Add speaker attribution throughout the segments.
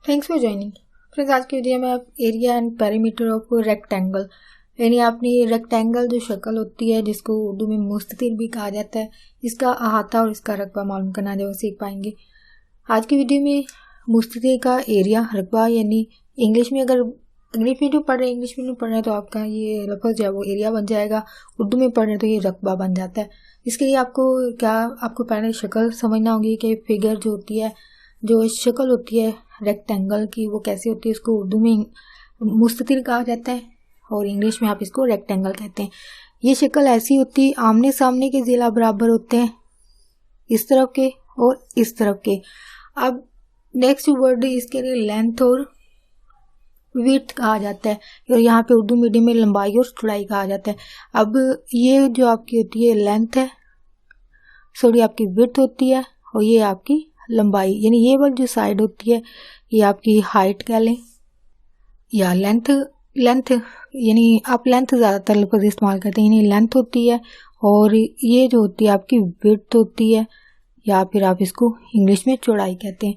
Speaker 1: Thanks for joining friends. आज की video में आप area and perimeter of rectangle यानी अपनी रेक्टेंगल जो शक्ल होती है जिसको उर्दू में मुस्ततिल भी कहा जाता है, इसका अहाता और इसका रकबा मालूम करना जो सीख पाएंगे। आज की वीडियो में मुस्ततिल का एरिया रकबा यानी इंग्लिश में अगर इंग्लिश में जो पढ़ रहे हैं इंग्लिश में नहीं पढ़ रहे हैं तो आपका ये लफ्ज़ जो है वो एरिया बन जाएगा, उर्दू में पढ़ रहे हैं तो ये रकबा बन जाता है। इसके लिए आपको पहले शक्ल समझना होगी कि फिगर जो होती है, जो शक्ल होती है रेक्टेंगल की वो कैसे होती है। उसको उर्दू में मुस्ततिल कहा जाता है और इंग्लिश में आप इसको रेक्टेंगल कहते हैं। ये शक्ल ऐसी होती है, आमने सामने के ज़िला बराबर होते हैं, इस तरफ के और इस तरफ के। अब नेक्स्ट वर्ड इसके लिए लेंथ और विड्थ कहा जाता है और यहाँ पे उर्दू मीडियम में लंबाई और चौड़ाई कहा जाता है। अब ये जो आपकी होती है लेंथ है, सॉरी आपकी विड्थ होती है और ये आपकी लंबाई यानी ये वाली जो साइड होती है ये आपकी हाइट कह लें या लेंथ यानी आप लेंथ ज़्यादातर लफ्ज़ इस्तेमाल करते हैं, यानी लेंथ होती है। और ये जो होती है आपकी विड्थ होती है या फिर आप इसको इंग्लिश में चौड़ाई कहते हैं।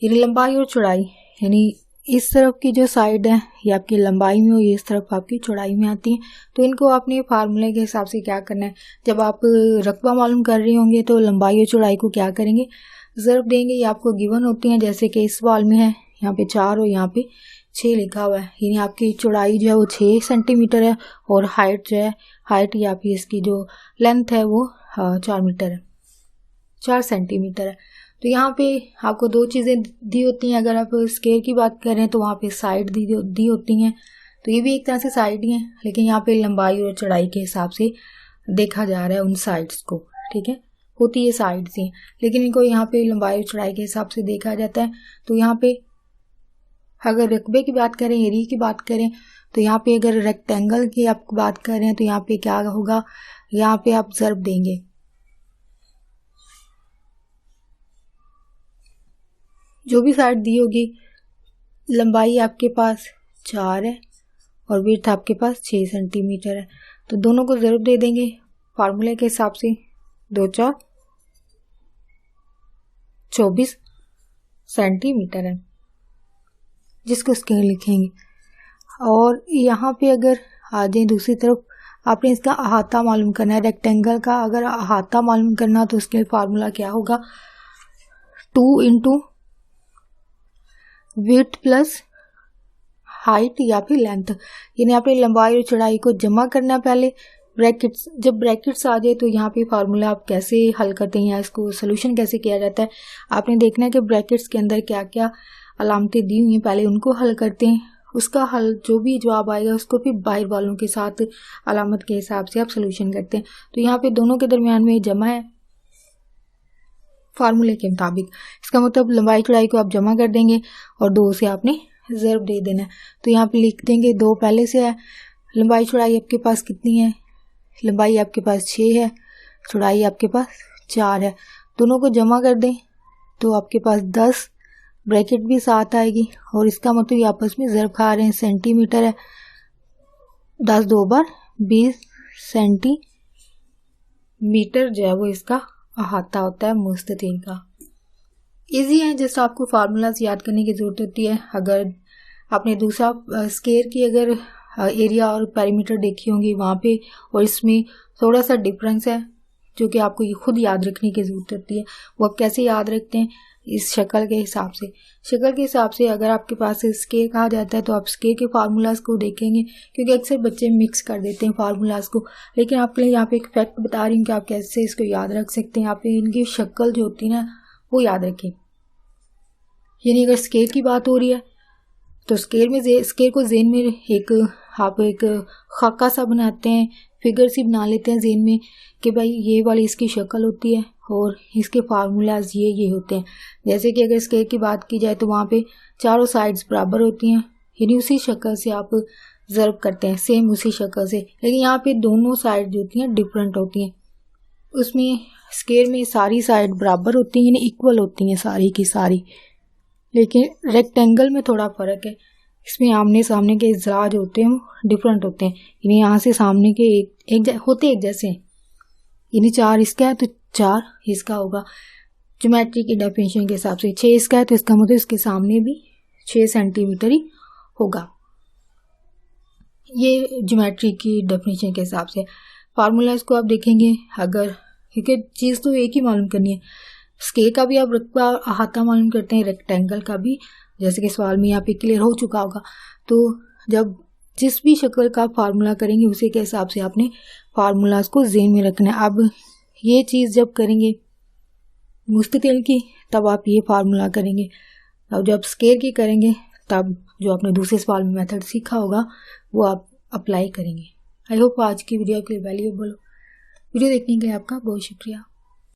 Speaker 1: यानी लंबाई और चौड़ाई यानी इस तरफ की जो साइड है ये आपकी लंबाई में और इस तरफ आपकी चौड़ाई में आती है। तो इनको आपने फार्मूले के हिसाब से क्या करना है, जब आप रकबा मालूम कर रहे होंगे तो लंबाई और चौड़ाई को क्या करेंगे, ज़रब देंगे। ये आपको गिवन होती हैं, जैसे कि इस सवाल में है यहाँ पे 4 और यहाँ पे 6 लिखा हुआ है। यानी आपकी चौड़ाई जो है वो 6 सेंटीमीटर है और हाइट जो है या फिर इसकी जो लेंथ है वो 4 मीटर है, 4 सेंटीमीटर है। तो यहाँ पे आपको दो चीज़ें दी होती हैं। अगर आप स्केयर की बात करें तो वहाँ पे साइड दी होती हैं, तो ये भी एक तरह से साइड ही है, लेकिन यहाँ पे लंबाई और चौड़ाई के हिसाब से देखा जा रहा है उन साइड्स को, ठीक है। होती है साइड्स ही, लेकिन इनको यहाँ पे लंबाई और चौड़ाई के हिसाब से देखा जाता है। तो यहाँ पे अगर रकबे की बात करें, एरिया की बात करें, तो यहाँ पे अगर रेक्टेंगल की आप बात करें तो यहाँ पे क्या होगा, यहाँ पे आप ज़रब देंगे। जो भी साइड दी होगी, लंबाई आपके पास 4 है और विड्थ आपके पास 6 सेंटीमीटर है, तो दोनों को ज़रब दे देंगे फार्मूले के हिसाब से। 2 4 24 सेंटीमीटर है जिसको स्केयर लिखेंगे। और यहाँ पे अगर आ जाए दूसरी तरफ, आपने इसका अहाता मालूम करना है। रेक्टेंगल का अगर अहाता मालूम करना तो उसके फार्मूला क्या होगा, 2 इंटू विड्थ प्लस हाइट या फिर लेंथ। यानी आपने लंबाई और चौड़ाई को जमा करना पहले ब्रैकेट्स, जब ब्रैकेट्स आ जाए तो यहाँ पे फार्मूला आप कैसे हल करते हैं या इसको सोल्यूशन कैसे किया जाता है, आपने देखना है कि ब्रैकेट्स के अंदर क्या क्या अलामतें दी हुई हैं, पहले उनको हल करते हैं। उसका हल जो भी जवाब आएगा उसको फिर बाहर वालों के साथ अलामत के हिसाब से आप सोल्यूशन करते हैं। तो यहाँ पे दोनों के दरमियान में जमा है फार्मूले के मुताबिक, इसका मतलब लंबाई चौड़ाई को आप जमा कर देंगे और 2 से आपने ज़रब दे देना है। तो यहाँ पे लिख देंगे 2 पहले से है, लंबाई चौड़ाई आपके पास कितनी है, लंबाई आपके पास 6 है, चौड़ाई आपके पास 4 है, दोनों को जमा कर दें तो आपके पास 10 ब्रैकेट भी साथ आएगी और इसका मतलब ये आपस में ज़रब खा रहे हैं। सेंटीमीटर है, 10 2 बार 20 सेंटीमीटर जो है वो इसका अहाता होता है मुस्ततिल का। इजी है, जस्ट आपको फार्मूलाज याद करने की ज़रूरत होती है। अगर आपने दूसरा स्केयर की अगर एरिया और पेरीमीटर देखी होंगी वहाँ पे, और इसमें थोड़ा सा डिफरेंस है जो कि आपको ये खुद याद रखने की ज़रूरत होती है। वो आप कैसे याद रखते हैं, इस शक्ल के हिसाब से। शक्ल के हिसाब से अगर आपके पास स्केयर कहा जाता है तो आप स्केयर के फार्मूलाज को देखेंगे, क्योंकि अक्सर बच्चे मिक्स कर देते हैं फार्मूलाज को। लेकिन आपके लिए यहाँ पे एक फैक्ट बता रही हूँ कि आप कैसे इसको याद रख सकते हैं। आप इनकी शक्ल जो होती है ना वो याद रखें। यानी अगर स्केयर की बात हो रही है तो स्केयर को ज़हन में आप एक खाका सा बनाते हैं, फिगर सी बना लेते हैं ज़हन में कि भाई ये वाली इसकी शक्ल होती है और इसके फार्मूलाज ये होते हैं। जैसे कि अगर स्केयर की बात की जाए तो वहाँ पे चारों साइड्स बराबर होती हैं, यानी उसी शक्ल से आप ज़रब करते हैं, सेम उसी शक्ल से। लेकिन यहाँ पे दोनों साइड जो होती हैं डिफरेंट होती हैं। उसमें स्केयर में सारी साइड बराबर होती हैं, यानी इक्वल होती हैं सारी की सारी। लेकिन रेक्टेंगल में थोड़ा फ़र्क है, इसमें आमने सामने के ज़रा जो होते हैं वो डिफरेंट होते हैं। यानी यहाँ से सामने के एक जैसे, यानी 4 इसका है तो 4 इसका होगा। ज्योमेट्री की डेफिनेशन के हिसाब से 6 इसका है तो इसका मतलब इसके सामने भी 6 सेंटीमीटर ही होगा। ये ज्योमेट्री की डेफिनेशन के हिसाब से फार्मूलाज को आप देखेंगे, अगर क्योंकि चीज़ तो एक ही मालूम करनी है, स्केल का भी आप रकबा अहाता मालूम करते हैं, रेक्टेंगल का भी, जैसे कि सवाल में यहाँ पे क्लियर हो चुका होगा। तो जब जिस भी शक्ल का फार्मूला करेंगे उसी के हिसाब से आपने फार्मूलाज को ज़हन में रखना है। अब ये चीज़ जब करेंगे मुस्ततिल की तब आप ये फार्मूला करेंगे, और जब स्केल की करेंगे तब जो आपने दूसरे सवाल में मेथड सीखा होगा वो आप अप्लाई करेंगे। आई होप आज की वीडियो के लिए वैल्यूएबल हो। वीडियो देखने के लिए आपका बहुत शुक्रिया।